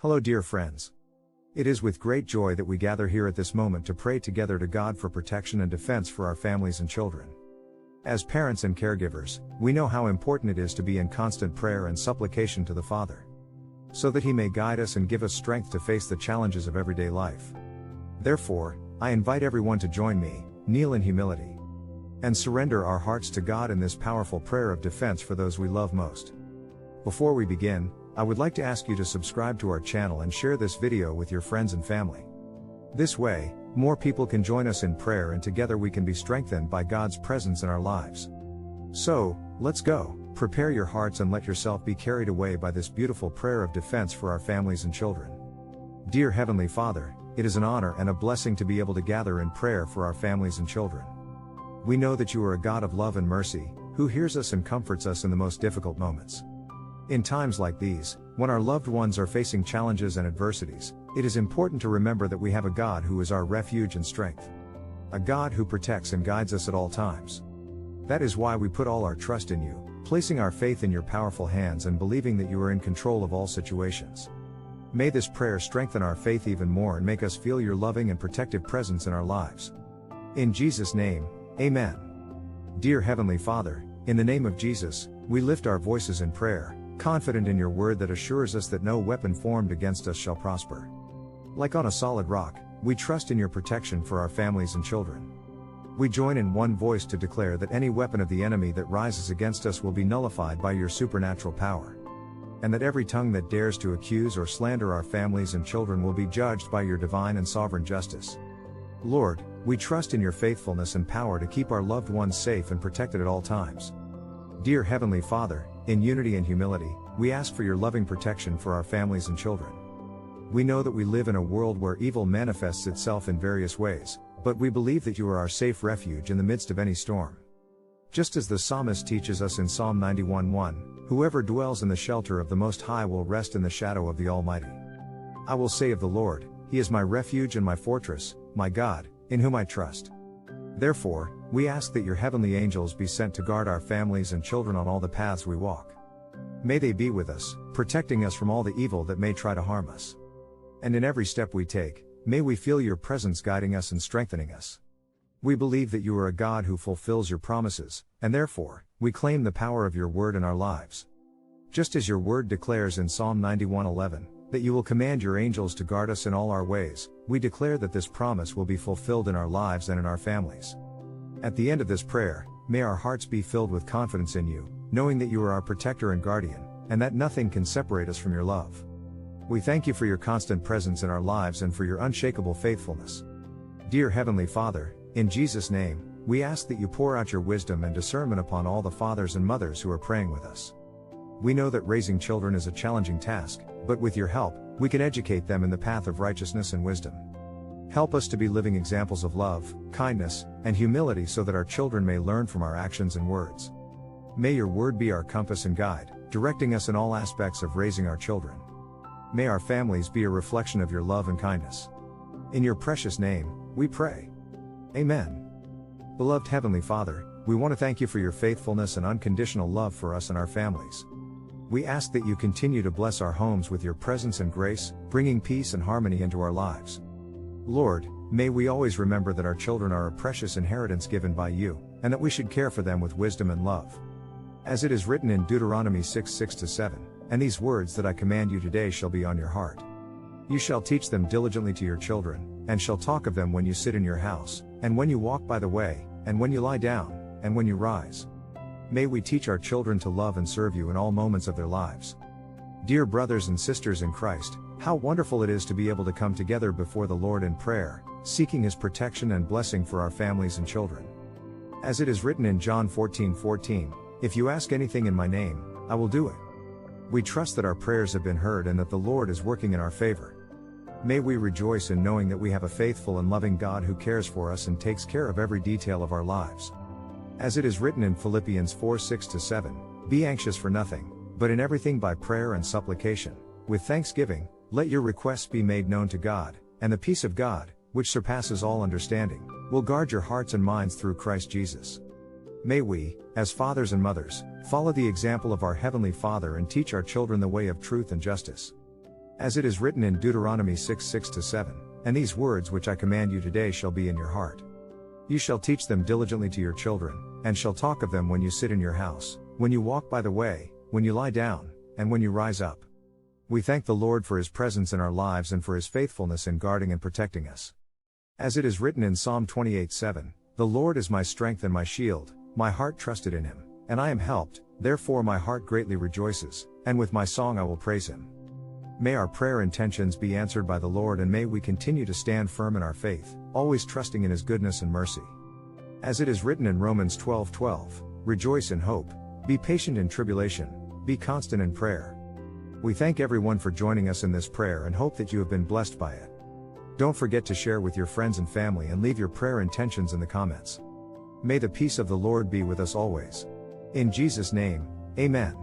Hello dear friends. It is with great joy that we gather here at this moment to pray together to God for protection and defense for our families and children. As parents and caregivers, we know how important it is to be in constant prayer and supplication to the Father, so that He may guide us and give us strength to face the challenges of everyday life. Therefore, I invite everyone to join me, kneel in humility, and surrender our hearts to God in this powerful prayer of defense for those we love most. Before we begin, I would like to ask you to subscribe to our channel and share this video with your friends and family. This way, more people can join us in prayer and together we can be strengthened by God's presence in our lives. So, let's go, prepare your hearts and let yourself be carried away by this beautiful prayer of defense for our families and children. Dear Heavenly Father, it is an honor and a blessing to be able to gather in prayer for our families and children. We know that you are a God of love and mercy, who hears us and comforts us in the most difficult moments. In times like these, when our loved ones are facing challenges and adversities, it is important to remember that we have a God who is our refuge and strength. A God who protects and guides us at all times. That is why we put all our trust in you, placing our faith in your powerful hands and believing that you are in control of all situations. May this prayer strengthen our faith even more and make us feel your loving and protective presence in our lives. In Jesus' name, Amen. Dear Heavenly Father, in the name of Jesus, we lift our voices in prayer, confident in your word that assures us that no weapon formed against us shall prosper. Like on a solid rock, we trust in your protection for our families and children. We join in one voice to declare that any weapon of the enemy that rises against us will be nullified by your supernatural power, and that every tongue that dares to accuse or slander our families and children will be judged by your divine and sovereign justice. Lord, we trust in your faithfulness and power to keep our loved ones safe and protected at all times. Dear Heavenly Father, in unity and humility, we ask for your loving protection for our families and children. We know that we live in a world where evil manifests itself in various ways, but we believe that you are our safe refuge in the midst of any storm. Just as the psalmist teaches us in Psalm 91:1, whoever dwells in the shelter of the Most High will rest in the shadow of the Almighty. I will say of the Lord, He is my refuge and my fortress, my God, in whom I trust. Therefore, we ask that your heavenly angels be sent to guard our families and children on all the paths we walk. May they be with us, protecting us from all the evil that may try to harm us. And in every step we take, may we feel your presence guiding us and strengthening us. We believe that you are a God who fulfills your promises, and therefore, we claim the power of your word in our lives. Just as your word declares in Psalm 91:11, that you will command your angels to guard us in all our ways, we declare that this promise will be fulfilled in our lives and in our families. At the end of this prayer, may our hearts be filled with confidence in you, knowing that you are our protector and guardian, and that nothing can separate us from your love. We thank you for your constant presence in our lives and for your unshakable faithfulness. Dear Heavenly Father, in Jesus' name, we ask that you pour out your wisdom and discernment upon all the fathers and mothers who are praying with us. We know that raising children is a challenging task, but with your help, we can educate them in the path of righteousness and wisdom. Help us to be living examples of love, kindness, and humility so that our children may learn from our actions and words. May your word be our compass and guide, directing us in all aspects of raising our children. May our families be a reflection of your love and kindness. In your precious name, we pray. Amen. Beloved Heavenly Father, we want to thank you for your faithfulness and unconditional love for us and our families. We ask that you continue to bless our homes with your presence and grace, bringing peace and harmony into our lives. Lord, may we always remember that our children are a precious inheritance given by you, and that we should care for them with wisdom and love. As it is written in Deuteronomy 6:6-7, and these words that I command you today shall be on your heart. You shall teach them diligently to your children, and shall talk of them when you sit in your house, and when you walk by the way, and when you lie down, and when you rise. May we teach our children to love and serve you in all moments of their lives. Dear brothers and sisters in Christ, how wonderful it is to be able to come together before the Lord in prayer, seeking His protection and blessing for our families and children. As it is written in John 14:14, if you ask anything in my name, I will do it. We trust that our prayers have been heard and that the Lord is working in our favor. May we rejoice in knowing that we have a faithful and loving God who cares for us and takes care of every detail of our lives. As it is written in Philippians 4:6-7, be anxious for nothing, but in everything by prayer and supplication, with thanksgiving, let your requests be made known to God, and the peace of God, which surpasses all understanding, will guard your hearts and minds through Christ Jesus. May we, as fathers and mothers, follow the example of our Heavenly Father and teach our children the way of truth and justice. As it is written in Deuteronomy 6:6-7, "And these words which I command you today shall be in your heart. You shall teach them diligently to your children, and shall talk of them when you sit in your house, when you walk by the way, when you lie down, and when you rise up." We thank the Lord for His presence in our lives and for His faithfulness in guarding and protecting us. As it is written in Psalm 28:7, "The Lord is my strength and my shield, my heart trusted in Him, and I am helped, therefore my heart greatly rejoices, and with my song I will praise Him." May our prayer intentions be answered by the Lord, and may we continue to stand firm in our faith, always trusting in His goodness and mercy. As it is written in Romans 12:12, "Rejoice in hope, be patient in tribulation, be constant in prayer." We thank everyone for joining us in this prayer and hope that you have been blessed by it. Don't forget to share with your friends and family and leave your prayer intentions in the comments. May the peace of the Lord be with us always. In Jesus' name, Amen.